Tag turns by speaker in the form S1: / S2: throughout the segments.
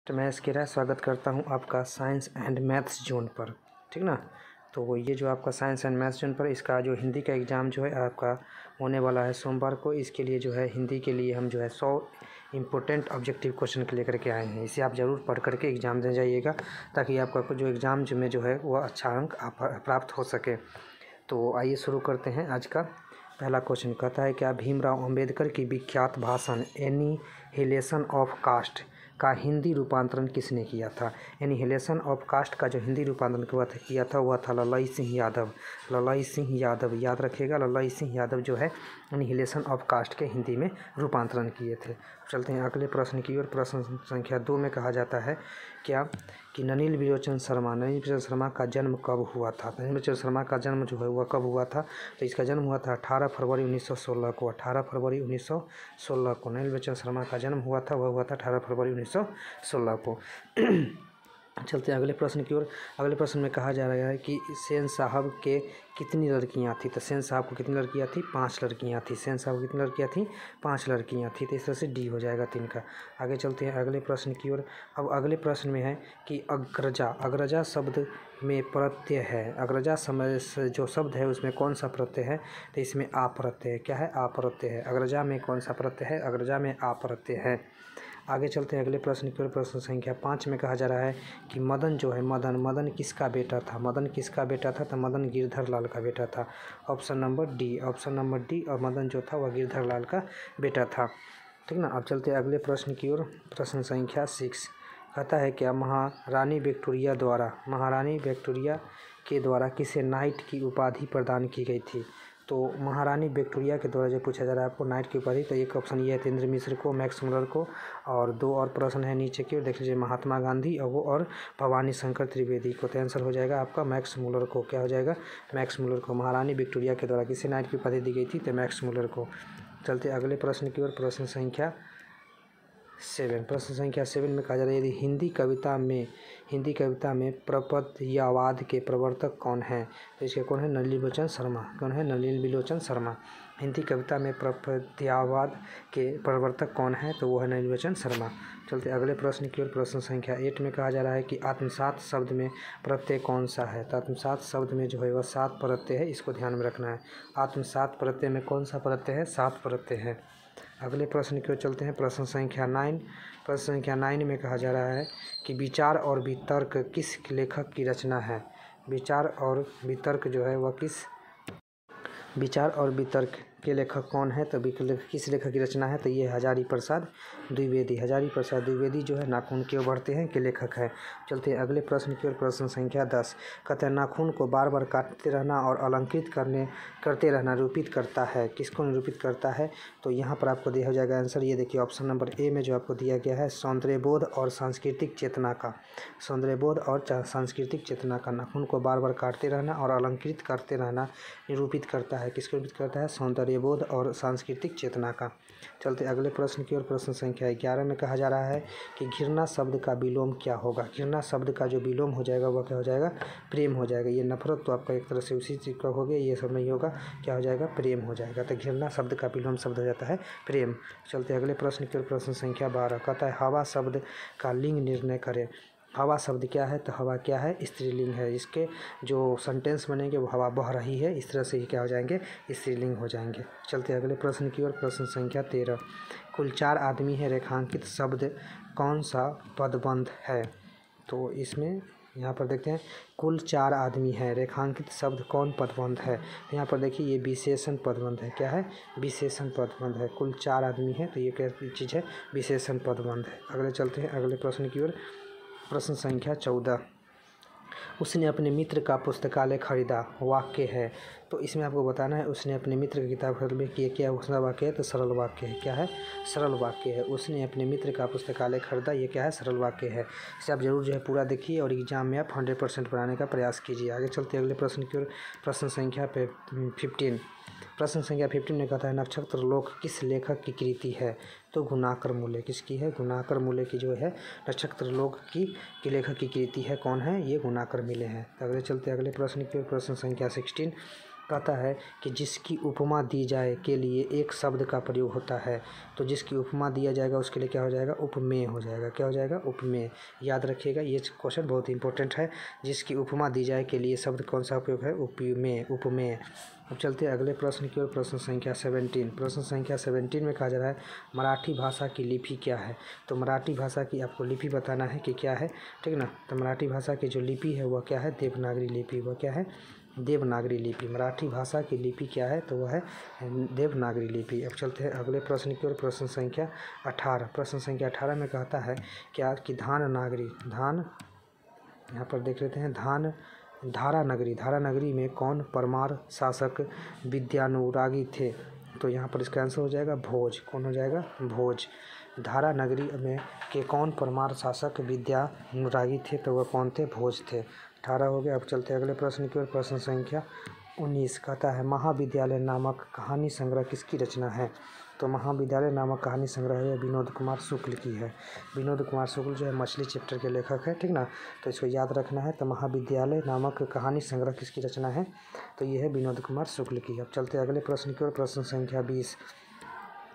S1: तो मैं इसके राय स्वागत करता हूं आपका साइंस एंड मैथ्स जोन पर। ठीक ना। तो ये जो आपका साइंस एंड मैथ्स जोन पर इसका जो हिंदी का एग्ज़ाम जो है आपका होने वाला है सोमवार को। इसके लिए जो है हिंदी के लिए हम जो है 100 इम्पोर्टेंट ऑब्जेक्टिव क्वेश्चन के लेकर के आए हैं। इसे आप ज़रूर पढ़ करके एग्ज़ाम दे जाइएगा ताकि आपका जो एग्ज़ाम में जो है वह अच्छा अंक प्राप्त हो सके। तो आइए शुरू करते हैं। आज का पहला क्वेश्चन कहता है क्या भीमराव अंबेडकर की विख्यात भाषण एनिहिलेशन ऑफ कास्ट का हिंदी रूपांतरण किसने किया था। एनिहिलेशन ऑफ कास्ट का जो हिंदी रूपांतरण किया था वह था ललाई सिंह यादव। ललाई सिंह यादव याद रखिएगा। ललाई सिंह यादव जो है एनिहिलेशन ऑफ कास्ट के हिंदी में रूपांतरण किए थे। चलते हैं अगले प्रश्न की ओर। प्रश्न संख्या 2 में कहा जाता है क्या कि नलिनी बिलोचन शर्मा का जन्म कब हुआ था। नलिनी बिलोचन शर्मा का जन्म जो है वह कब हुआ था। तो इसका जन्म हुआ था 18 फरवरी 1916 को। 18 फरवरी 1916 को नलिनी बिलोचन शर्मा का जन्म हुआ था। वह हुआ था 18 फरवरी 1916 को। चलते हैं अगले प्रश्न की ओर। अगले प्रश्न में कहा जा रहा है कि सेन साहब के कितनी लड़कियां थी। तो सेन साहब को कितनी लड़कियां थी। 5 लड़कियां थी। सेन साहब को कितनी लड़कियां थी। 5 लड़कियां थी। तो इस तरह से डी हो जाएगा 3 का। आगे चलते हैं अगले प्रश्न की ओर। अब अगले प्रश्न में है कि अग्रजा शब्द में प्रत्यय है। अग्रजा समय जो शब्द है उसमें कौन सा प्रत्यय है। तो इसमें आ प्रत्यय है। क्या है। आ प्रत्यय है। अग्रजा में कौन सा प्रत्यय है। अग्रजा में आ प्रत्यय है। आगे चलते हैं अगले प्रश्न की ओर। प्रश्न संख्या 5 में कहा जा रहा है कि मदन जो है मदन किसका बेटा था। मदन किसका बेटा था। तो मदन गिरधर लाल का बेटा था। Option number D. और मदन जो था वह गिरधर लाल का बेटा था। ठीक ना। अब चलते हैं अगले प्रश्न की ओर। प्रश्न संख्या 6 कहता है क्या महारानी विक्टोरिया के द्वारा किसे नाइट की उपाधि प्रदान की गई थी। तो महारानी विक्टोरिया के द्वारा जो पूछा जा रहा है आपको नाइट की उपाधि, तो एक ऑप्शन ये है तेंद्र मिश्र को, मैक्स मुलर को, और 2 और प्रश्न है नीचे की ओर देख लीजिए महात्मा गांधी और भवानी शंकर त्रिवेदी को। तो आंसर हो जाएगा आपका मैक्स मुलर को। क्या हो जाएगा। मैक्स मुलर को। महारानी विक्टोरिया के द्वारा किसे नाइट की उपाधि दी गई थी। तो मैक्स मुलर को। चलते अगले प्रश्न की ओर। प्रश्न संख्या 7 में कहा जा रहा है यदि हिंदी कविता में प्रपद्यवाद के प्रवर्तक कौन है। तो इसके कौन है। नलिनी बिलोचन शर्मा। कौन है। नलिनी बिलोचन शर्मा। हिंदी कविता में प्रपद्यवाद के प्रवर्तक कौन है। तो वो है नलिनी बिलोचन शर्मा। चलते अगले प्रश्न की ओर। प्रश्न संख्या 8 में कहा जा रहा है कि आत्मसात शब्द में प्रत्यय कौन सा है। तो आत्मसात शब्द में जो है वह 7 प्रत्यय है। इसको ध्यान में रखना है। आत्मसात प्रत्यय में कौन सा प्रत्यय है। 7 प्रत्यय है। अगले प्रश्न की ओर चलते हैं। प्रश्न संख्या 9। प्रश्न संख्या 9 में कहा जा रहा है कि विचार और वितर्क किस लेखक की रचना है। विचार और वितर्क जो है वह विचार और वितर्क के लेखक कौन है। तो किस लेखक की रचना है। तो ये हजारी प्रसाद द्विवेदी जो है नाखून की ओर बढ़ते हैं के लेखक है। चलते हैं अगले प्रश्न की ओर। प्रश्न संख्या 10 कहते हैं नाखून को बार बार काटते रहना और अलंकृत करते रहना निरूपित करता है। किसको निरूपित करता है। तो यहाँ पर आपको दिया हो जाएगा आंसर। ये देखिए ऑप्शन नंबर ए में जो आपको दिया गया है सौंदर्यबोध और सांस्कृतिक चेतना का नाखून को बार बार काटते रहना और अलंकृत करते रहना निरूपित करता है। किसको निरूपित करता है। सौंदर्यबोध और सांस्कृतिक चेतना का। चलते अगले प्रश्न की ओर। प्रश्न संख्या 11 में कहा जा रहा है कि घृणा शब्द का विलोम क्या होगा। घृणा शब्द का जो विलोम हो जाएगा वह क्या हो जाएगा। प्रेम हो जाएगा। ये नफरत तो आपका एक तरह से उसी चीज़ का हो गया। ये सब नहीं होगा। क्या हो जाएगा। प्रेम हो जाएगा। तो घृणा शब्द का विलोम शब्द हो जाता है प्रेम। चलते अगले प्रश्न की ओर। प्रश्न संख्या 12 कहता है हवा शब्द का लिंग निर्णय करें। हवा शब्द क्या है। तो हवा क्या है। स्त्रीलिंग है। इसके जो सेंटेंस बनेंगे वो हवा बह रही है। इस तरह से ही क्या हो जाएंगे। स्त्रीलिंग हो जाएंगे। चलते अगले प्रश्न की ओर। प्रश्न संख्या 13 कुल 4 आदमी है रेखांकित शब्द कौन सा पदबंध है। तो इसमें यहाँ पर देखते हैं कुल 4 आदमी है रेखांकित शब्द कौन पदबंध है। तो यहाँ पर देखिए ये विशेषण पदबंध है। क्या है। विशेषण पदबंध है। कुल 4 आदमी है तो ये क्या चीज़ है। विशेषण पदबंध है। अगले चलते हैं अगले प्रश्न की ओर। प्रश्न संख्या 14 उसने अपने मित्र का पुस्तकालय खरीदा वाक्य है। तो इसमें आपको बताना है उसने अपने मित्र की किताब खरीद में किया क्या उसका वाक्य है। तो सरल वाक्य है। क्या है। सरल वाक्य है। उसने अपने मित्र का पुस्तकालय खरीदा। ये क्या है। सरल वाक्य है। इसे आप जरूर जो है पूरा देखिए और एग्जाम में आप 100% बनाने का प्रयास कीजिए। आगे चलते अगले प्रश्न की ओर। प्रश्न संख्या 15 प्रश्न संख्या 15 में कहता है नक्षत्र लोक किस लेखक की कृति है। तो गुणाकर मूल्य किसकी है। गुणाकर मूल्य की जो है नक्षत्र लोक की लेखक की कृति है। कौन है। ये गुणाकर मूल्य है। तो अगले चलते अगले प्रश्न की ओर। प्रश्न संख्या 16 कहता है कि जिसकी उपमा दी जाए के लिए एक शब्द का प्रयोग होता है, तो जिसकी उपमा दिया जाएगा उसके लिए क्या हो जाएगा, उपमेय हो जाएगा। क्या हो जाएगा, उपमेय। याद रखिएगा, ये क्वेश्चन बहुत इंपॉर्टेंट है। जिसकी उपमा दी जाए के लिए शब्द कौन सा उपयोग है, उपमेय, उपमेय। अब चलते हैं अगले प्रश्न की ओर। प्रश्न संख्या 17। प्रश्न संख्या 17 में कहा जा रहा है मराठी भाषा की लिपि क्या है। तो मराठी भाषा की आपको लिपि बताना है कि क्या है, ठीक ना। तो मराठी भाषा की जो लिपि है वह क्या है, देवनागरी लिपि। वह क्या है, देवनागरी लिपि। मराठी भाषा की लिपि क्या है, तो वह है देवनागरी लिपि। अब चलते हैं अगले प्रश्न की ओर। प्रश्न संख्या 18। प्रश्न संख्या 18 में कहता है क्या कि धान, यहाँ पर देख लेते हैं, धारानगरी में कौन परमार शासक विद्यानुरागी थे। तो यहाँ पर इसका आंसर हो जाएगा भोज। कौन हो जाएगा, भोज। धारानगरी में के कौन परमार शासक विद्यानुरागी थे, तो वह कौन थे, भोज थे। 18 हो गया। अब चलते हैं अगले प्रश्न की ओर। प्रश्न संख्या 19 कहता है महाविद्यालय नामक कहानी संग्रह किसकी रचना है। तो महाविद्यालय नामक कहानी संग्रह है विनोद कुमार शुक्ल की है। विनोद कुमार शुक्ल जो है मछली चैप्टर के लेखक है, ठीक ना। तो इसको याद रखना है। तो महाविद्यालय नामक कहानी संग्रह किसकी रचना है, तो ये है विनोद कुमार शुक्ल की। अब चलते हैं अगले प्रश्न की ओर। प्रश्न संख्या 20।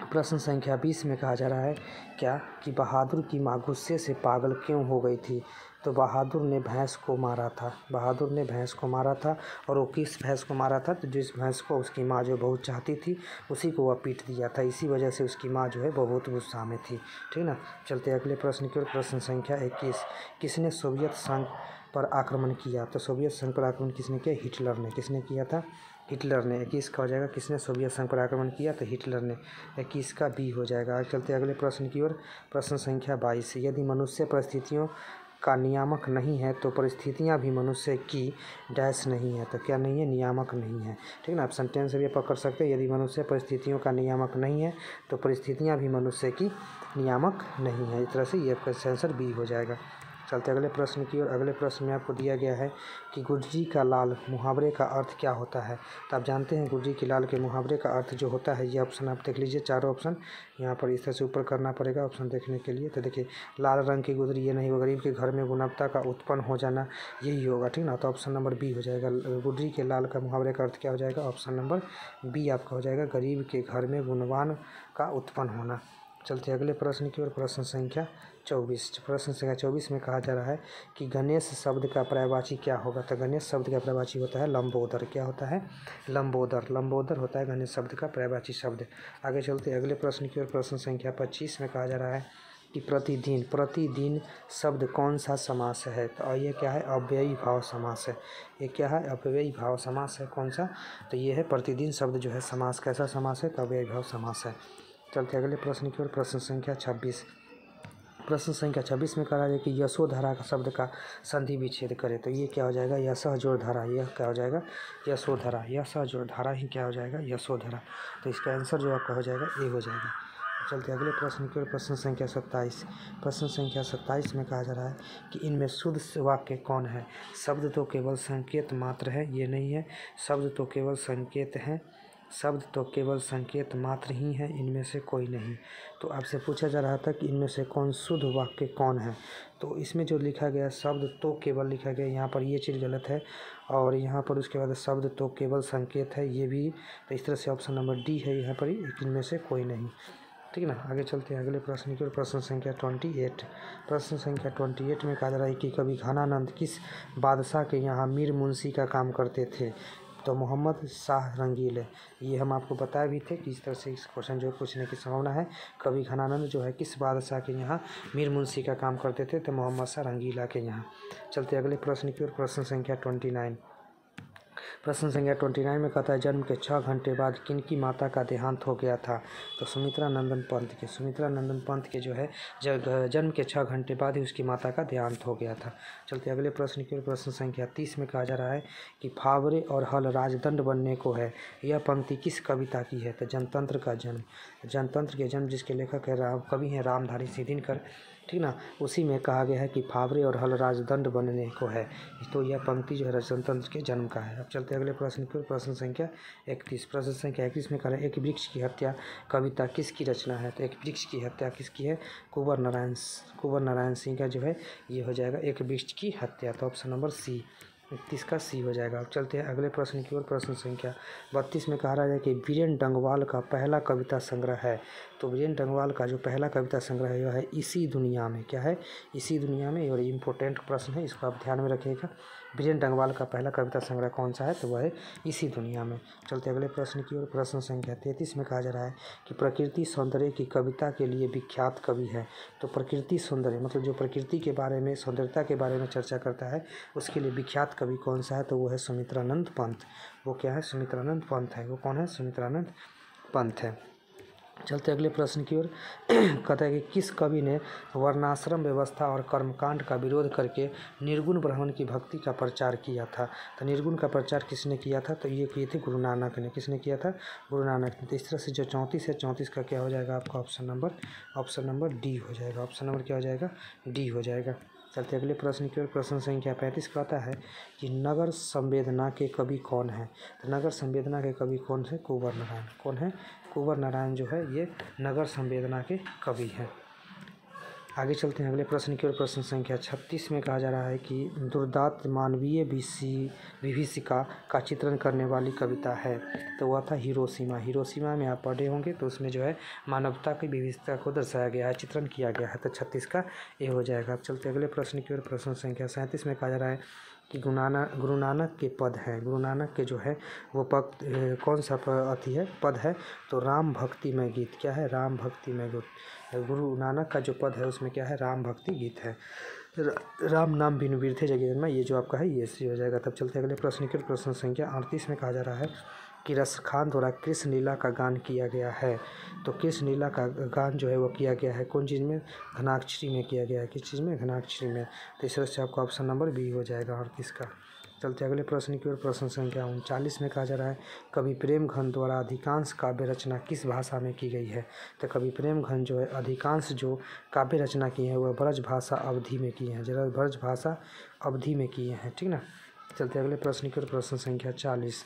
S1: प्रश्न संख्या 20 में कहा जा रहा है क्या कि बहादुर की माँ गुस्से से पागल क्यों हो गई थी। तो बहादुर ने भैंस को मारा था। बहादुर ने भैंस को मारा था, और वो किस भैंस को मारा था, तो जिस भैंस को उसकी माँ जो बहुत चाहती थी उसी को वह पीट दिया था। इसी वजह से उसकी माँ जो है बहुत गुस्सा में थी, ठीक ना। चलते अगले प्रश्न की ओर। प्रश्न संख्या 21। किसने सोवियत संघ पर आक्रमण किया। तो सोवियत संघ पर आक्रमण किसने किया, हिटलर ने। किसने किया था, हिटलर ने। 21 का हो जाएगा किसने सोवियत संघ पर आक्रमण किया, तो हिटलर ने। 21 का बी हो जाएगा। आगे चलते अगले प्रश्न की ओर। प्रश्न संख्या 22। यदि मनुष्य परिस्थितियों का नियामक नहीं है तो परिस्थितियां भी मनुष्य की डैश नहीं है। तो क्या नहीं है, नियामक नहीं है, ठीक ना। आप सेंटेंस भी पकड़ सकते हैं। यदि मनुष्य परिस्थितियों का नियामक नहीं है तो परिस्थितियां भी मनुष्य की नियामक नहीं है। इस तरह से ये आपका आंसर बी हो जाएगा। चलते अगले प्रश्न की ओर। अगले प्रश्न में आपको दिया गया है कि गुर्जी का लाल मुहावरे का अर्थ क्या होता है। तो आप जानते हैं गुर्जी की लाल के मुहावरे का अर्थ जो होता है, ये ऑप्शन आप देख लीजिए, चारों ऑप्शन यहाँ पर इस तरह से ऊपर करना पड़ेगा ऑप्शन देखने के लिए। तो देखिए, लाल रंग की गुदरी ये नहीं, वो गरीब के घर में गुणवत्ता का उत्पन्न हो जाना, यही होगा, ठीक ना। तो ऑप्शन नंबर बी हो जाएगा। गुर्जी के लाल का मुहावरे का अर्थ क्या हो जाएगा, ऑप्शन नंबर बी आपका हो जाएगा, गरीब के घर में गुणवान का उत्पन्न होना। चलते अगले प्रश्न की ओर। प्रश्न संख्या 24। प्रश्न संख्या 24 में कहा जा रहा है कि गणेश शब्द का पर्यायवाची क्या होगा। तो गणेश शब्द का पर्यायवाची होता है लंबोदर। क्या होता है, लंबोदर। लंबोदर होता है गणेश शब्द का पर्यायवाची शब्द। आगे चलते अगले प्रश्न की ओर। प्रश्न संख्या 25 में कहा जा रहा है कि प्रतिदिन, प्रतिदिन शब्द कौन सा समास है। तो ये क्या है, अव्ययी भाव समास है। ये क्या है, अव्ययी भाव समास है। कौन सा, तो ये है प्रतिदिन शब्द जो है समास कैसा समास है, तो अव्ययी भाव समास है। चलते अगले प्रश्न की ओर। प्रश्न संख्या 26। प्रश्न संख्या 26 में कहा है कि यशोधरा का शब्द का संधि विच्छेद करे। तो ये क्या हो जाएगा, यशः जोड़ धारा। यह क्या हो जाएगा, यशोधरा। यशः जोड़ धारा ही क्या हो जाएगा, यशोधरा। तो इसका आंसर जो आपका हो जाएगा ए हो जाएगा। चलते अगले प्रश्न की ओर। प्रश्न संख्या 27। प्रश्न संख्या 27 में कहा जा रहा है कि इनमें शुद्ध वाक्य कौन है। शब्द तो केवल संकेत मात्र है, ये नहीं है। शब्द तो केवल संकेत हैं, शब्द तो केवल संकेत मात्र ही हैं, इनमें से कोई नहीं। तो आपसे पूछा जा रहा था कि इनमें से कौन शुद्ध वाक्य कौन है। तो इसमें जो लिखा गया शब्द तो केवल लिखा गया, यहाँ पर ये चीज़ गलत है। और यहाँ पर उसके बाद शब्द तो केवल संकेत है, ये भी। तो इस तरह से ऑप्शन नंबर डी है यहाँ पर ही, इनमें से कोई नहीं, ठीक ना। आगे चलते हैं अगले प्रश्न की ओर। प्रश्न संख्या 28। प्रश्न संख्या 28 में कहा जा रहा है कि कवि घनानंद किस बादशाह के यहाँ मीर मुंशी का काम करते थे। तो मोहम्मद शाह रंगीले। ये हम आपको बताए भी थे कि इस तरह से इस क्वेश्चन जो पूछने की संभावना है। कवि घनानंद जो है किस बादशाह के यहाँ मीर मुंशी का काम करते थे, तो मोहम्मद शाह रंगीला के यहाँ। चलते अगले प्रश्न की ओर। प्रश्न संख्या 29। प्रश्न संख्या 29 में कहता है जन्म के 6 घंटे बाद किनकी माता का देहांत हो गया था। तो सुमित्रा नंदन पंत के। सुमित्रा नंदन पंत के जो है जन्म के 6 घंटे बाद ही उसकी माता का देहांत हो गया था। चलते अगले प्रश्न की ओर। प्रश्न संख्या 30 में कहा जा रहा है कि फावरे और हल राजदंड बनने को है। यह पंक्ति किस कविता की है। तो जनतंत्र का जन्म। जनतंत्र के जन्म जिसके लेखक है कवि हैं रामधारी सिंह, ठीक ना। उसी में कहा गया है कि फावरे और हल राजदंड बनने को है। तो यह पंक्ति जो है जनतंत्र के जन्म का है। अब चलते अगले प्रश्न की ओर। प्रश्न संख्या 31। प्रश्न संख्या 31 में कहा है एक वृक्ष की हत्या कविता किसकी रचना है। तो एक वृक्ष की हत्या किसकी है, कुंवर नारायण सिंह का जो है ये हो जाएगा एक वृक्ष की हत्या। तो ऑप्शन नंबर सी। 31 का सी हो जाएगा। अब चलते हैं अगले प्रश्न की ओर। प्रश्न संख्या 32 में कहा रहा है कि वीरेन डंगवाल का पहला कविता संग्रह है। तो वीरेन डंगवाल का जो पहला कविता संग्रह है वह है इसी दुनिया में। क्या है? इसी दुनिया में। और इम्पोर्टेंट प्रश्न है, इसको आप ध्यान में रखिएगा। वीरेन डंगवाल का पहला कविता संग्रह कौन सा है? तो वह है इसी दुनिया में। चलते अगले प्रश्न की ओर। प्रश्न संख्या 33 में कहा जा रहा है कि प्रकृति सौंदर्य की कविता के लिए विख्यात कवि है। तो प्रकृति सौंदर्य मतलब जो प्रकृति के बारे में, सौंदर्यता के बारे में चर्चा करता है, उसके लिए विख्यात कवि कौन सा है? तो वो है सुमित्रानंद पंत। वो क्या है? सुमित्रानंद पंत है। वो कौन है? सुमित्रानंद पंत है। चलते अगले प्रश्न की ओर। कहता है कि किस कवि ने वर्णाश्रम व्यवस्था और कर्मकांड का विरोध करके निर्गुण ब्राह्मण की भक्ति का प्रचार किया था? तो निर्गुण का प्रचार किसने किया था? तो ये किए थे गुरु नानक ने। किसने किया था? गुरु नानक ने। तो इस तरह से जो 34 है, 34 का क्या हो जाएगा आपका? ऑप्शन नंबर डी हो जाएगा। ऑप्शन नंबर क्या हो जाएगा? डी हो जाएगा। चलते अगले प्रश्न की ओर। प्रश्न संख्या 35 कहता है कि नगर संवेदना के कवि कौन है? तो नगर संवेदना के कवि कौन है? कुंवर नारायण। कौन है? कुंवर नारायण जो है ये नगर संवेदना के कवि हैं। आगे चलते हैं अगले प्रश्न की ओर। प्रश्न संख्या 36 में कहा जा रहा है कि दुर्दांत मानवीय विभीषिका का चित्रण करने वाली कविता है। तो वह था हिरोशिमा। हिरोशिमा में आप पढ़े होंगे, तो उसमें जो है मानवता की विविधता को दर्शाया गया है, चित्रण किया गया है। तो 36 का ये हो जाएगा। अब चलते अगले प्रश्न की ओर। प्रश्न संख्या 37 में कहा जा रहा है कि गुरु नानक के पद हैं। गुरु नानक के जो है वो पद कौन सा अति है? पद है। तो राम भक्तिमय गीत। क्या है? राम भक्तिमय गीत। गुरु नानक का जो पद है उसमें क्या है? राम भक्ति गीत है। राम नाम बिनु बिरथे जगत में, ये जो आपका है ये सी हो जाएगा। तब चलते अगले प्रश्न की ओर। प्रश्न संख्या 38 में कहा जा रहा है कि रस खान द्वारा कृष्ण लीला का गान किया गया है। तो कृष्ण लीला का गान जो है वो किया गया है कौन चीज़ में? घनाक्षरी में किया गया है। किस चीज़ में? घनाक्षरी में। तो इस तरह से आपका ऑप्शन नंबर बी हो जाएगा 38 का। चलते अगले प्रश्न की ओर। प्रश्न संख्या 39 में कहा जा रहा है कवि प्रेमघन द्वारा अधिकांश काव्य रचना किस भाषा में की गई है? तो कवि प्रेमघन जो है अधिकांश जो काव्य रचना की है वह ब्रज भाषा अवधि में की हैं। जरा ब्रज भाषा अवधि में किए हैं, ठीक ना। चलते अगले प्रश्न की ओर। प्रश्न संख्या 40।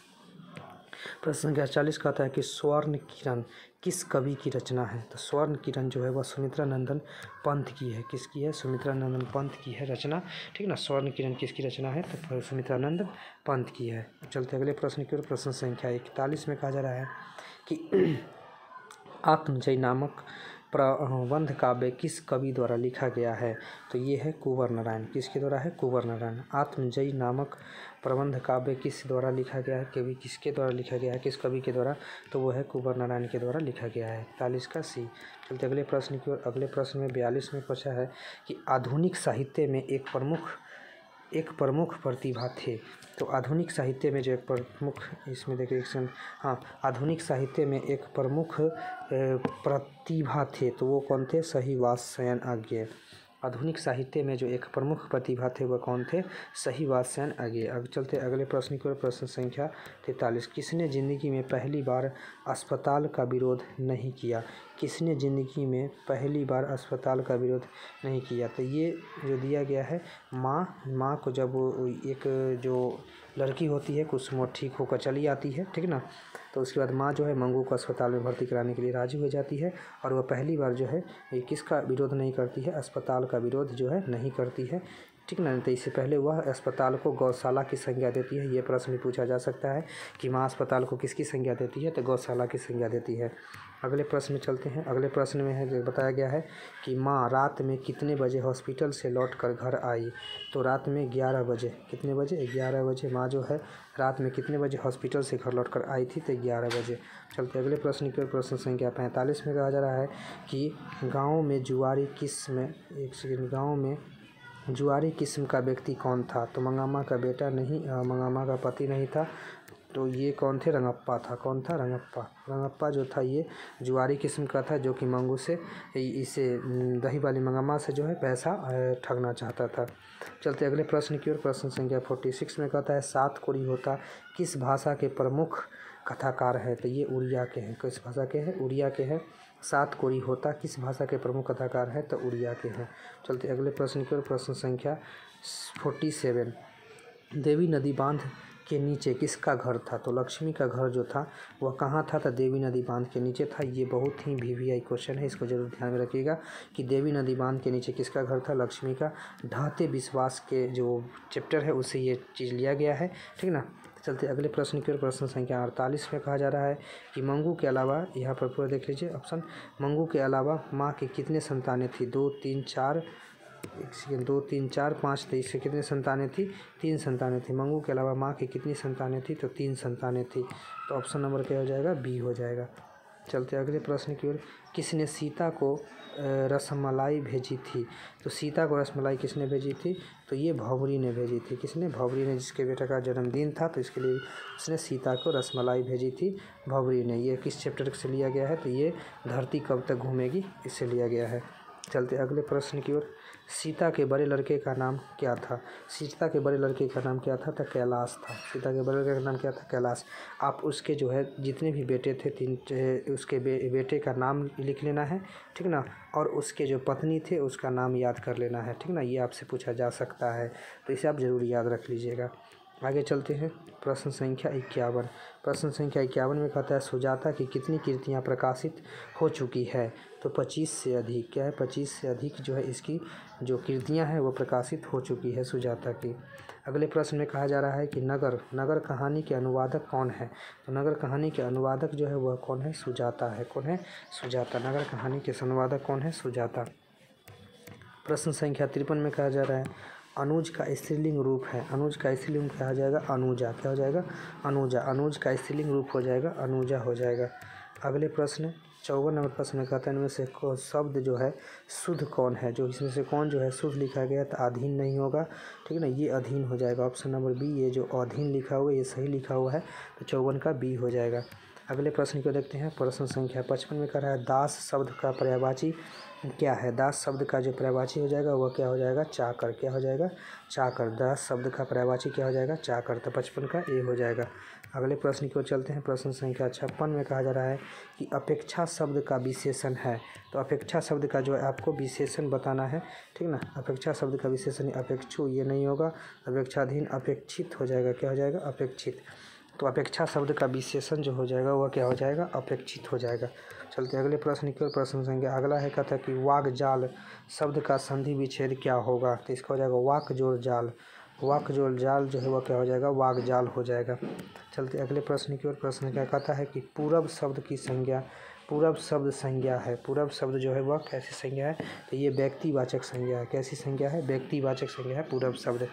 S1: प्रश्न संख्या 40 कहता है कि स्वर्ण किरण किस कवि की रचना है? तो स्वर्ण किरण जो है वह सुमित्रानंदन पंत की है। किसकी है? सुमित्रानंदन पंत की है रचना, ठीक ना। स्वर्ण किरण किसकी रचना है? तो सुमित्रानंद पंत की है। चलते अगले प्रश्न की ओर। प्रश्न संख्या 41 में कहा जा रहा है कि आत्मजय नामक प्रबंध काव्य किस कवि द्वारा लिखा गया है? तो ये है कुंवर नारायण। किसके द्वारा है? कुंवर नारायण। आत्मजयी नामक प्रबंध काव्य किस द्वारा लिखा गया है? कवि किसके द्वारा लिखा गया है? किस कवि के द्वारा? तो वो है कुंवर नारायण के द्वारा लिखा गया है। 41 का सी। चलते अगले प्रश्न की ओर। अगले प्रश्न में 42 में पूछा है कि आधुनिक साहित्य में एक प्रमुख प्रतिभा थे। तो आधुनिक साहित्य में जो एक प्रमुख, इसमें देखिए हाँ, आधुनिक साहित्य में एक प्रमुख प्रतिभा थे। तो वो कौन थे? सहीवासयन अज्ञेय। आधुनिक साहित्य में जो एक प्रमुख प्रतिभा थे वह कौन थे? सहीवासयन अज्ञेय। अब चलते अगले प्रश्न की ओर। प्रश्न संख्या 43। किसने ज़िंदगी में पहली बार अस्पताल का विरोध नहीं किया? किसने ज़िंदगी में पहली बार अस्पताल का विरोध नहीं किया? तो ये जो दिया गया है माँ को जब एक जो लड़की होती है कुछ ठीक होकर चली आती है, ठीक ना, तो उसके बाद माँ जो है मंगू को अस्पताल में भर्ती कराने के लिए राजी हो जाती है और वह पहली बार जो है ये किसका विरोध नहीं करती है? अस्पताल का विरोध जो है नहीं करती है, ठीक ना। तो इससे पहले वह अस्पताल को गौशाला की संज्ञा देती है। ये प्रश्न भी पूछा जा सकता है कि माँ अस्पताल को किसकी संज्ञा देती है? तो गौशाला की संज्ञा देती है। अगले प्रश्न में चलते हैं। अगले प्रश्न में है जो बताया गया है कि माँ रात में कितने बजे हॉस्पिटल से लौटकर घर आई? तो रात में 11 बजे। कितने बजे? 11 बजे। माँ जो है रात में कितने बजे हॉस्पिटल से घर लौटकर आई थी? तो 11 बजे। चलते अगले प्रश्न की ओर। प्रश्न संख्या 45 में कहा जा रहा है कि गाँव में जुआरी जुआरी किस्म का व्यक्ति कौन था? तो मंगामा का बेटा नहीं, मंगामा का पति नहीं था। तो ये कौन थे? रंगप्पा था। कौन था? रंगप्पा। रंगप्पा जो था ये जुआरी किस्म का था जो कि मंगू से, इसे दही वाली मंगामा से जो है पैसा ठगना चाहता था। चलते अगले प्रश्न की ओर। प्रश्न संख्या 46 में कहता है सात कोरी होता किस भाषा के प्रमुख कथाकार है? तो ये उड़िया के हैं। किस भाषा के हैं? उड़िया के हैं। सात कोरी होता किस भाषा के प्रमुख कथाकार है? तो उड़िया के हैं। चलते अगले प्रश्न की ओर। प्रश्न संख्या 47। देवी नदी बांध के नीचे किसका घर था? तो लक्ष्मी का घर जो था वह कहाँ था? तो देवी नदी बांध के नीचे था। ये बहुत ही VVI क्वेश्चन है, इसको जरूर ध्यान में रखिएगा कि देवी नदी बांध के नीचे किसका घर था? लक्ष्मी का। ढाते विश्वास के जो चैप्टर है उससे ये चीज़ लिया गया है, ठीक ना। चलते अगले प्रश्न की ओर। प्रश्न संख्या 48 में कहा जा रहा है कि मंगू के अलावा, यहाँ पर पूरा देख लीजिए ऑप्शन, मंगू के अलावा माँ के कितने संतानें थी? 2 3 4, एक सेकेंड, 2 3 4 5, तो इससे कितने संतानें थी? 3 संतानें थी। मंगू के अलावा माँ की कितनी संतानें थी? तो 3 संतानें थी। तो ऑप्शन नंबर क्या हो जाएगा? बी हो जाएगा। चलते अगले प्रश्न की ओर। किसने सीता को रसमलाई भेजी थी? तो सीता को रसमलाई किसने भेजी थी? तो ये भौवरी ने भेजी थी। किसने? भौवरी ने, जिसके बेटा का जन्मदिन था, तो इसके लिए उसने सीता को रसमलाई भेजी थी, भौवरी ने। ये किस चैप्टर से लिया गया है? तो ये धरती कब तक घूमेगी, इससे लिया गया है। चलते अगले प्रश्न की ओर। सीता के बड़े लड़के का नाम क्या था? सीता के बड़े लड़के का नाम क्या था? तो कैलाश था। सीता के बड़े लड़के का नाम क्या था? कैलाश। आप उसके जो है जितने भी बेटे थे, 3 उसके बेटे का नाम लिख लेना है, ठीक ना। और उसके जो पत्नी थे उसका नाम याद कर लेना है, ठीक ना। ये आपसे पूछा जा सकता है, तो इसे आप ज़रूर याद रख लीजिएगा। आगे चलते हैं। प्रश्न संख्या 51। प्रश्न संख्या 51 में कहता है सुजाता की कितनी कृतियाँ प्रकाशित हो चुकी है? तो 25 से अधिक। क्या है? 25 से अधिक जो है इसकी जो कृतियाँ हैं वो प्रकाशित हो चुकी है सुजाता की। अगले प्रश्न में कहा जा रहा है कि नगर कहानी के अनुवादक कौन है? तो नगर कहानी के अनुवादक जो है वह कौन है? सुजाता है। कौन है? सुजाता। नगर कहानी के अनुवादक कौन है? सुजाता। प्रश्न संख्या 53 में कहा जा रहा है अनुज का स्त्रीलिंग रूप है। अनुज का स्त्रीलिंग क्या हो जाएगा? अनुजा। क्या हो जाएगा? अनुजा। अनुज का स्त्रीलिंग रूप हो जाएगा अनुजा हो जाएगा। अगले प्रश्न 54 नंबर प्रश्न में कहता है इनमें से शब्द जो है शुद्ध कौन है? जो इसमें से कौन जो है शुद्ध लिखा गया? तो अधीन नहीं होगा, ठीक है ना। ये अधीन हो जाएगा। ऑप्शन नंबर बी, ये जो अधीन लिखा हुआ है ये सही लिखा हुआ है, तो 54 का बी हो जाएगा। अगले प्रश्न को देखते हैं। प्रश्न संख्या 55 में कह रहा है दास शब्द का पर्यायवाची क्या है? दास शब्द का जो पर्यायवाची हो जाएगा वह क्या हो जाएगा? चाकर। क्या हो जाएगा? चाकर। दास शब्द का पर्यायवाची क्या हो जाएगा? चाकर। तो 55 का ए हो जाएगा। अगले प्रश्न की ओर चलते हैं। प्रश्न संख्या 56 में कहा जा रहा है कि अपेक्षा शब्द का विशेषण है। तो अपेक्षा शब्द का जो है आपको विशेषण बताना है, ठीक ना। अपेक्षा शब्द का विशेषण अपेक्षु, ये नहीं होगा। अपेक्षाधीन, अपेक्षित हो जाएगा। क्या हो जाएगा? अपेक्षित। तो अपेक्षा शब्द का विशेषण जो हो जाएगा वह क्या हो जाएगा? अपेक्षित हो जाएगा। चलते अगले प्रश्न की ओर। प्रश्न संख्या अगला है, कहता है कि वाकजाल शब्द का संधि विच्छेद क्या होगा? तो इसका हो जाएगा वाक जोड़ जाल। वाक जोड़ जाल जो है वह क्या हो जाएगा? वाकजाल हो जाएगा। चलते अगले प्रश्न की ओर। प्रश्न क्या कहता है कि पूरब शब्द की संज्ञा, पूरब शब्द संज्ञा है। पूरब शब्द जो है वह कैसी संज्ञा है? तो ये व्यक्तिवाचक संज्ञा है। कैसी संज्ञा है? व्यक्तिवाचक संज्ञा है पूरब शब्द।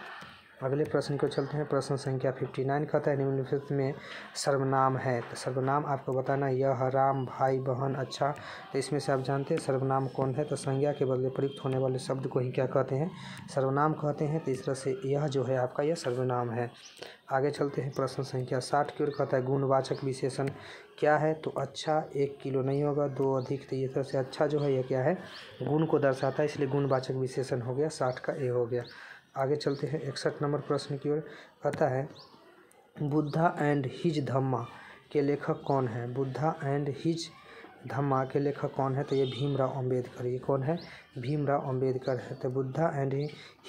S1: अगले प्रश्न को चलते हैं। प्रश्न संख्या 59 कहता है निम्नलिखित में सर्वनाम है। तो सर्वनाम आपको बताना है यह, राम, भाई, बहन, अच्छा। तो इसमें से आप जानते हैं सर्वनाम कौन है? तो संज्ञा के बदले प्रयुक्त होने वाले शब्द को ही क्या कहते हैं? सर्वनाम कहते हैं। तो इस तरह से यह जो है आपका यह सर्वनाम है। आगे चलते हैं। प्रश्न संख्या 60 की ओर कहता है गुणवाचक विशेषण क्या है? तो अच्छा 1 किलो नहीं होगा, 2 अधिक। तो ये तरह से अच्छा जो है यह क्या है? गुण को दर्शाता है, इसलिए गुणवाचक विशेषण हो गया। 60 का ए हो गया। आगे चलते हैं। 61 नंबर प्रश्न की ओर। कहता है बुद्धा एंड हिज धम्मा के लेखक कौन है? बुद्धा एंड हिज धम्मा के लेखक कौन है? तो ये भीमराव अंबेडकर। ये कौन है? भीमराव अंबेडकर है। तो बुद्धा एंड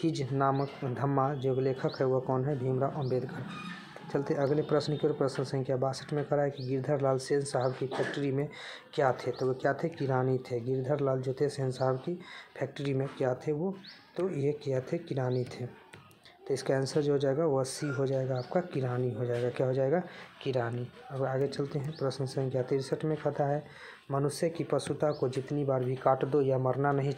S1: हिज नामक धम्मा जो लेखक है वह कौन है? भीमराव अंबेडकर। चलते अगले प्रश्न की ओर। प्रश्न संख्या 62 में कहा है कि गिरधर लाल सेन साहब की फैक्ट्री में क्या थे? तो वो क्या थे? किरानी थे। गिरधर लाल जो थे सेन साहब की फैक्ट्री में क्या थे वो? तो ये क्या थे? किरानी थे। तो इसका आंसर जो हो जाएगा वह सी हो जाएगा आपका, किरानी हो जाएगा। क्या हो जाएगा? किरानी। अब आगे चलते हैं। प्रश्न संख्या 63 में कहता है मनुष्य की पशुता को जितनी बार भी काट दो या मरना नहीं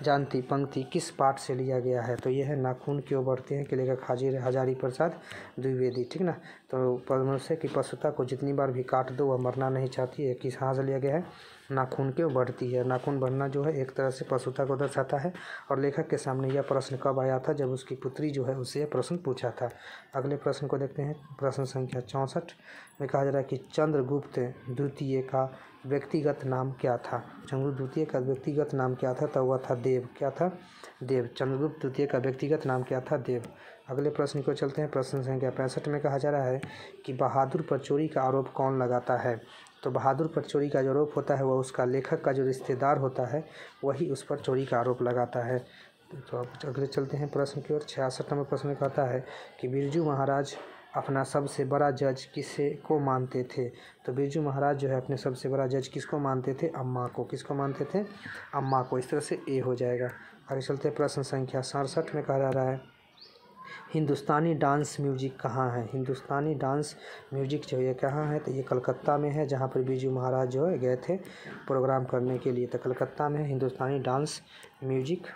S1: जानती पंक्ति किस पाठ से लिया गया है? तो यह है नाखून क्यों बढ़ते हैं के लेखक हजारी प्रसाद द्विवेदी, ठीक ना। तो मनुष्य की पशुता को जितनी बार भी काट दो वह मरना नहीं चाहती है, किस हाँ से लिया गया है? नाखून क्यों बढ़ती है। नाखून बढ़ना जो है एक तरह से पशुता को दर्शाता है। और लेखक के सामने यह प्रश्न कब आया था? जब उसकी पुत्री जो है उससे यह प्रश्न पूछा था। अगले प्रश्न को देखते हैं। प्रश्न संख्या 64 में कहा जा रहा है कि चंद्रगुप्त द्वितीय का व्यक्तिगत नाम क्या था? चंद्रगुप्त द्वितीय का व्यक्तिगत नाम क्या था? तो वह था देव। क्या था? देव। चंद्रगुप्त द्वितीय का व्यक्तिगत नाम क्या था? देव। अगले प्रश्न को चलते हैं। प्रश्न संख्या 65 में कहा जा रहा है कि बहादुर पर चोरी का आरोप कौन लगाता है? तो बहादुर पर चोरी का जो आरोप होता है वह उसका लेखक का जो रिश्तेदार होता है वही उस पर चोरी का आरोप लगाता है। तो आप अगले चलते हैं प्रश्न की ओर। 66 नंबर प्रश्न में कहता है कि बिरजू महाराज अपना सबसे बड़ा जज किसे को मानते थे। तो बिरजू महाराज जो है अपने सबसे बड़ा जज किसको मानते थे, अम्मा को। किसको मानते थे, अम्मा को। इस तरह से ए हो जाएगा। आगे चलते हैं प्रश्न संख्या 67 में कहा जा रहा है हिंदुस्तानी डांस म्यूजिक कहाँ है। हिंदुस्तानी डांस म्यूजिक जो है कहाँ है, तो ये कलकत्ता में है, जहाँ पर बिरजू महाराज जो है गए थे प्रोग्राम करने के लिए। तो कलकत्ता में हिंदुस्तानी डांस म्यूजिक।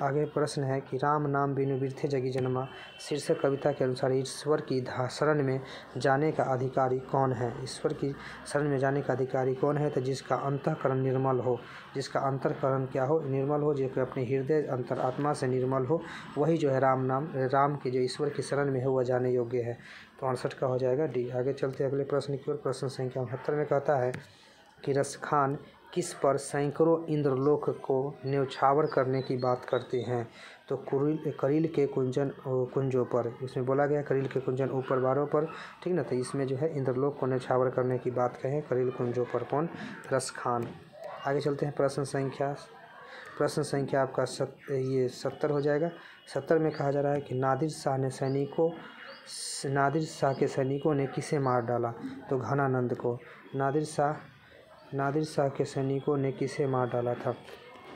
S1: आगे प्रश्न है कि राम नाम बिनु बिरथे जगी जन्मा शीर्षक कविता के अनुसार ईश्वर की शरण में जाने का अधिकारी कौन है। ईश्वर की शरण में जाने का अधिकारी कौन है, तो जिसका अंतःकरण निर्मल हो। जिसका अंतःकरण क्या हो, निर्मल हो, जो कि अपने हृदय अंतर आत्मा से निर्मल हो, वही जो है राम के जो ईश्वर की शरण में है वह जाने योग्य है। तो 68 का हो जाएगा डी। आगे चलते अगले प्रश्न की ओर। प्रश्न संख्या 69 में कहता है कि रसखान किस पर सैकड़ों इंद्रलोक को न्यौछावर करने की बात करते हैं। तो करील के कुंजों पर। इसमें बोला गया करील के कुंजन ऊपर बारों पर, ठीक ना। तो इसमें जो है इंद्रलोक को न्यौछावर करने की बात कहें करील कुंजों पर। कौन, रसखान। आगे चलते हैं प्रश्न संख्या आपका 70 हो जाएगा। 70 में कहा जा रहा है कि नादिर शाह के सैनिकों ने किसे मार डाला। तो घनानंद को। नादिर शाह के सैनिकों ने किसे मार डाला था,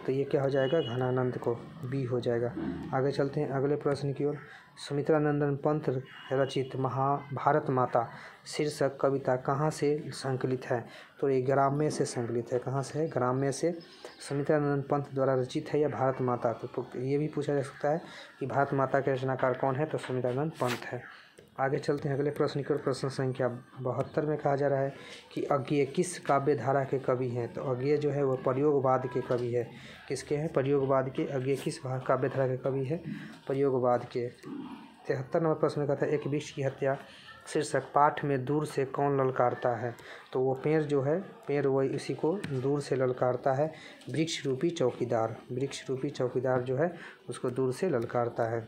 S1: तो ये क्या हो जाएगा, घनानंद को। बी हो जाएगा। आगे चलते हैं अगले प्रश्न की ओर। सुमित्रानंदन पंत रचित महाभारत माता शीर्षक कविता कहाँ से संकलित है। तो ये ग्राम्य से संकलित है। कहाँ से है, ग्राम्य से। सुमित्रानंदन पंत द्वारा रचित है यह भारत माता। तो ये भी पूछा जा सकता है कि भारत माता के रचनाकार कौन है, तो सुमित्रानंद पंत है। आगे चलते हैं अगले प्रश्न की ओर। प्रश्न संख्या 72 में कहा जा रहा है कि अज्ञेय किस काव्य धारा के कवि हैं। तो अज्ञेय जो है वह प्रयोगवाद के कवि है। किसके हैं, प्रयोगवाद के। अज्ञेय किस काव्य धारा के कवि है, प्रयोगवाद के। 73 नंबर प्रश्न में कहता है एक वृक्ष की हत्या शीर्षक पाठ में दूर से कौन ललकारता है। तो वो पेड़ जो है, पेड़ वही इसी को दूर से ललकारता है, वृक्ष रूपी चौकीदार। वृक्ष रूपी चौकीदार जो है उसको दूर से ललकारता है।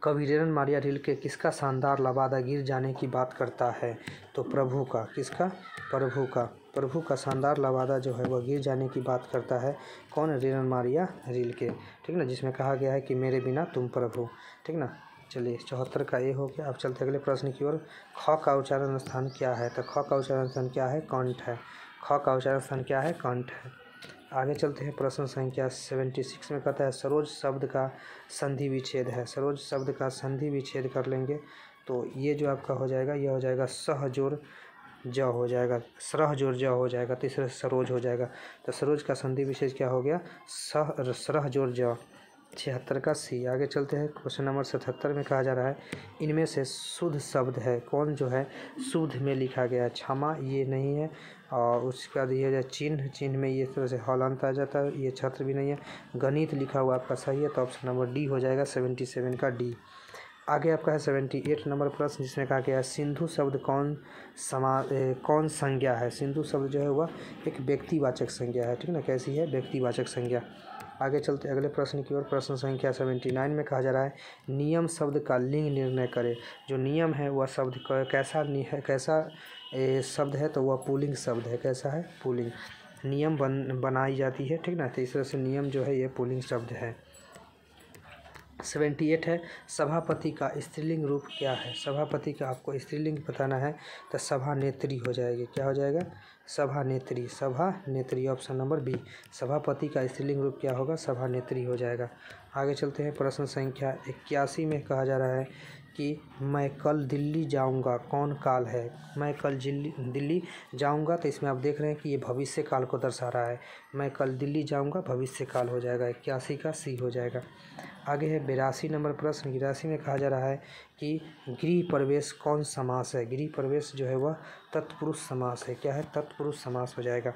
S1: कवि रेलन मारिया रिल्के किसका शानदार लबादा गिर जाने की बात करता है। तो प्रभु का। किसका, प्रभु का। प्रभु का शानदार लबादा जो है वह गिर जाने की बात करता है। कौन, रेलन मारिया रिल्के, ठीक ना। जिसमें कहा गया है कि मेरे बिना तुम प्रभु, ठीक ना। चलिए 74 का ये हो गया। अब चलते अगले प्रश्न की ओर। ख का उच्चारण स्थान क्या है। तो ख का उच्चारण स्थान क्या है, कंठ है। ख का उच्चारण स्थान क्या है, कंठ है। आगे चलते हैं प्रश्न संख्या 76 में कहता है सरोज शब्द का संधि विच्छेद है। सरोज शब्द का संधि विच्छेद कर लेंगे तो ये जो आपका हो जाएगा, यह हो जाएगा सह जोर ज हो जाएगा, सरह जोर ज हो जाएगा, तो इससे सरोज हो जाएगा। तो सरोज का संधि विशेष क्या हो गया, सरह जोर ज। 76 का सी। आगे चलते हैं क्वेश्चन नंबर 77 में कहा जा रहा है इनमें से शुद्ध शब्द है कौन, जो है शुद्ध में लिखा गया है। क्षमा ये नहीं है, और उसके बाद ये चिन्ह, चिन्ह में ये तरह से हॉलंत आ जाता है, ये छत्र भी नहीं है। गणित लिखा हुआ आपका सही है, तो ऑप्शन नंबर डी हो जाएगा 77 का डी। आगे आपका है 78 नंबर प्रश्न, जिसमें कहा गया है सिंधु शब्द कौन संज्ञा है। सिंधु शब्द जो है वह एक व्यक्तिवाचक संज्ञा है, ठीक ना। कैसी है, व्यक्तिवाचक संज्ञा। आगे चलते अगले प्रश्न की ओर। प्रश्न संख्या 79 में कहा जा रहा है नियम शब्द का लिंग निर्णय करे। जो नियम है वह शब्द कैसा शब्द है, तो वह पुल्लिंग शब्द है। कैसा है, पुल्लिंग। नियम बनाई जाती है, ठीक ना। तो इस तरह से नियम जो है ये पुल्लिंग शब्द है। 78 है सभापति का स्त्रीलिंग रूप क्या है। सभापति का आपको स्त्रीलिंग बताना है, तो सभानेत्री हो जाएगी। क्या हो जाएगा, सभानेत्री। सभानेत्री ऑप्शन नंबर बी। सभापति का स्त्रीलिंग रूप क्या होगा, सभानेत्री हो जाएगा। आगे चलते हैं प्रश्न संख्या 81 में कहा जा रहा है कि मैं कल दिल्ली जाऊंगा कौन काल है। मैं कल दिल्ली जाऊंगा, तो इसमें आप देख रहे हैं कि ये भविष्य काल को दर्शा रहा है। मैं कल दिल्ली जाऊंगा भविष्य काल हो जाएगा, 81 का सी हो जाएगा। आगे है 82 नंबर प्रश्न। 82 में कहा जा रहा है कि गृह प्रवेश कौन समास है। गृह प्रवेश जो है वह तत्पुरुष समास है। क्या है, तत्पुरुष समास हो जाएगा।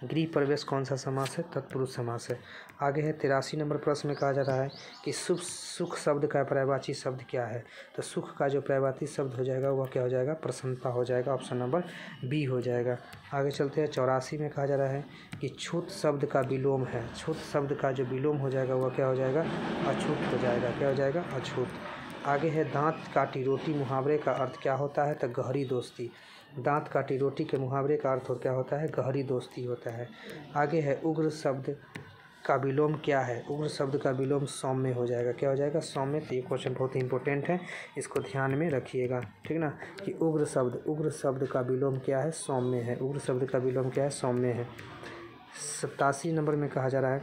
S1: गृह प्रवेश कौन सा समास है, तत्पुरुष समास है। आगे है 83 नंबर प्रश्न में कहा जा रहा है कि सुख शब्द का पर्यायवाची शब्द क्या है। तो सुख का जो पर्यायवाची शब्द हो जाएगा वह क्या हो जाएगा, प्रसन्नता हो जाएगा। ऑप्शन नंबर बी हो जाएगा। आगे चलते हैं 84 में कहा जा रहा है कि छूत शब्द का विलोम है। छूत शब्द का जो विलोम हो जाएगा वह क्या हो जाएगा, अछूत हो जाएगा। क्या हो जाएगा, अछूत। आगे है दांत काटी रोटी मुहावरे का अर्थ क्या होता है, तो गहरी दोस्ती। दांत काटी रोटी के मुहावरे का अर्थ क्या होता है, गहरी दोस्ती होता है। आगे है उग्र शब्द का विलोम क्या है? उग्र शब्द का विलोम सौम्य हो जाएगा। क्या हो जाएगा? सौम्य। तो ये क्वेश्चन बहुत ही इंपॉर्टेंट है, इसको ध्यान में रखिएगा, ठीक ना, कि उग्र शब्द का विलोम क्या है? सौम्य है। उग्र शब्द का विलोम क्या है? सौम्य है। 87 नंबर में कहा जा रहा है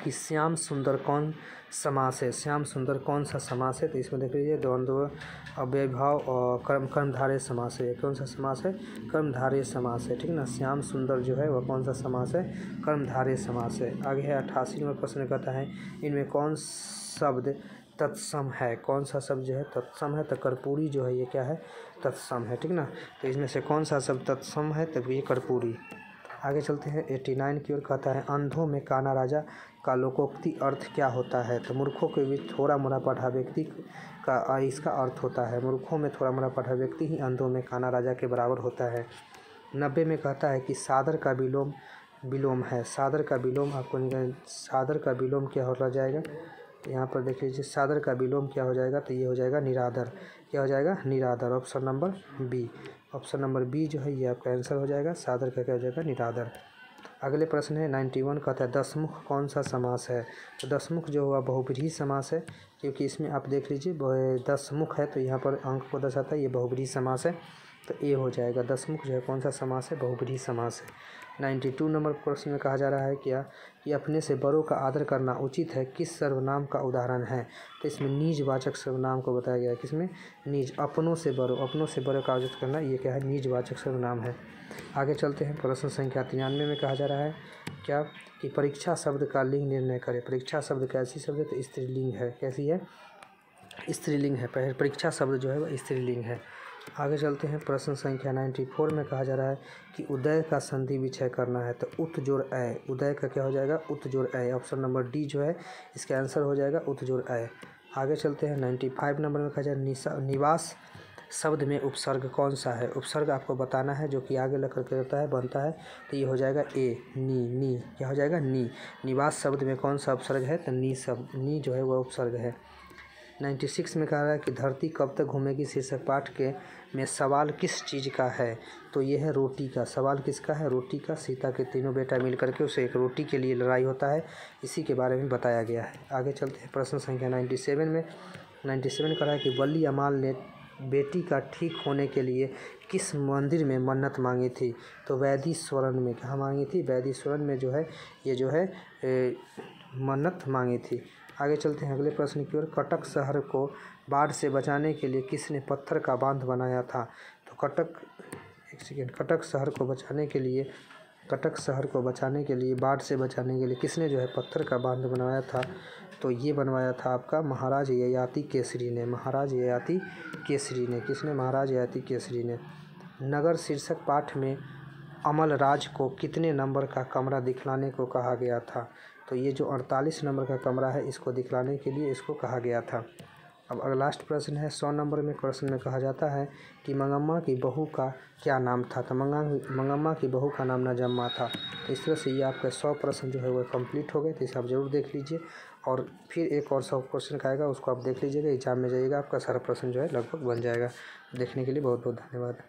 S1: कि श्याम सुंदर कौन समास है? श्याम सुंदर कौन सा समास है? तो इसमें देख लीजिए द्वंद्व, अव्ययभाव और कर्मधारय समास है। कौन सा समास है? कर्मधारय समास है, ठीक ना। श्याम सुंदर जो है वह कौन सा समास है? कर्मधारय समास है। आगे है 88 नंबर प्रश्न कहता है इनमें कौन शब्द तत्सम है? कौन सा शब्द जो है तत्सम है? तो कर्पूरी जो है ये क्या है? तत्सम है, ठीक ना। तो इसमें से कौन सा शब्द तत्सम है? तो ये कर्पूरी। आगे चलते हैं 89 की ओर। कहता है अंधों में काना राजा का लोकोक्ति अर्थ क्या होता है? तो मूर्खों के बीच थोड़ा मोड़ा पढ़ा व्यक्ति का इसका अर्थ होता है। मूर्खों में थोड़ा मोड़ा पढ़ा व्यक्ति ही अंधों में काना राजा के बराबर होता है। 90 में कहता है कि सादर का विलोम है। सादर का विलोम आपको सादर का विलोम क्या हो जाएगा? यहाँ पर देख लीजिए सादर का विलोम क्या हो जाएगा? तो ये हो जाएगा निरादर। क्या हो जाएगा? निरादर। Option number B. Option number B जो है ये आपका आंसर हो जाएगा। सादर का क्या हो जाएगा? निरादर। अगले प्रश्न है 91 कहता है दसमुख कौन सा समास है? तो दसमुख जो हुआ बहुब्रीहि समास है, क्योंकि इसमें आप देख लीजिए 10 मुख है तो यहाँ पर अंक को दर्शाता है, ये बहुब्रीहि समास है, तो ए हो जाएगा। दसमुख जो है कौन सा समास है? बहुब्रीहि समास है। 92 नंबर प्रश्न में कहा जा रहा है क्या कि अपने से बड़ों का आदर करना उचित है, किस सर्वनाम का उदाहरण है? तो इसमें निजवाचक सर्वनाम को बताया गया है। किसमें? निज। अपनों से बड़ों का आदर करना ये क्या है? निजवाचक सर्वनाम है। आगे चलते हैं प्रश्न संख्या 93 में कहा जा रहा है क्या कि परीक्षा शब्द का लिंग निर्णय करें। परीक्षा शब्द कैसी शब्द है? तो स्त्रीलिंग है। कैसी है? स्त्रीलिंग है। पहले परीक्षा शब्द जो है वह स्त्रीलिंग है। आगे चलते हैं प्रश्न संख्या 94 में कहा जा रहा है कि उदय का संधि विच्छय करना है। तो उत जोड़ अय। उदय का क्या हो जाएगा? उत जोड़ अय। ऑप्शन नंबर डी जो है इसका आंसर हो जाएगा उत जोड़ अय। आगे चलते हैं 95 नंबर में कहा जा रहा है निवास शब्द में उपसर्ग कौन सा है? उपसर्ग आपको बताना है जो कि आगे लग करके रहता है बनता है, तो ये हो जाएगा ए नी। क्या हो जाएगा? नी। निवास शब्द में कौन सा उपसर्ग है? तो नी शब्द, नी जो है वह उपसर्ग है। 96 में कहा रहा है कि धरती कब तक घूमेगी शीर्षक पाठ के में सवाल किस चीज़ का है? तो ये है रोटी का। सवाल किसका है? रोटी का। सीता के तीनों बेटा मिल करके उसे एक रोटी के लिए लड़ाई होता है, इसी के बारे में बताया गया है। आगे चलते हैं प्रश्न संख्या 97 में। 97 कह रहा है कि वली अमाल ने बेटी का ठीक होने के लिए किस मंदिर में मन्नत मांगी थी? तो वैदीश्वरन में। कहाँ मांगी थी? वैदीश्वरन में जो है ये जो है मन्नत मांगी थी। आगे चलते हैं अगले प्रश्न की ओर। कटक शहर को बाढ़ से बचाने के लिए किसने पत्थर का बांध बनाया था? तो कटक शहर को बचाने के लिए बाढ़ से बचाने के लिए किसने जो है पत्थर का बांध बनाया था? तो ये बनवाया था आपका महाराज ययाति केसरी ने। महाराज ययाति केसरी ने। किसने? महाराज ययाति केसरी ने। नगर शीर्षक पाठ में अमलराज को कितने नंबर का कमरा दिखलाने को कहा गया था? तो ये जो 48 नंबर का कमरा है इसको दिखलाने के लिए इसको कहा गया था। अब अगला लास्ट प्रश्न है 100 नंबर में। प्रश्न में कहा जाता है कि मंगम्मा की बहू का क्या नाम था? तो मंगम्मा की बहू का नाम नजम्मा था। तो इस तरह से ये आपका 100 प्रश्न जो है वो कंप्लीट हो गए। तो इसे आप ज़रूर देख लीजिए और फिर एक और 100 क्वेश्चन का आएगा उसको आप देख लीजिएगा। एग्जाम में जाइएगा आपका सारा प्रश्न जो है लगभग बन जाएगा। देखने के लिए बहुत बहुत धन्यवाद।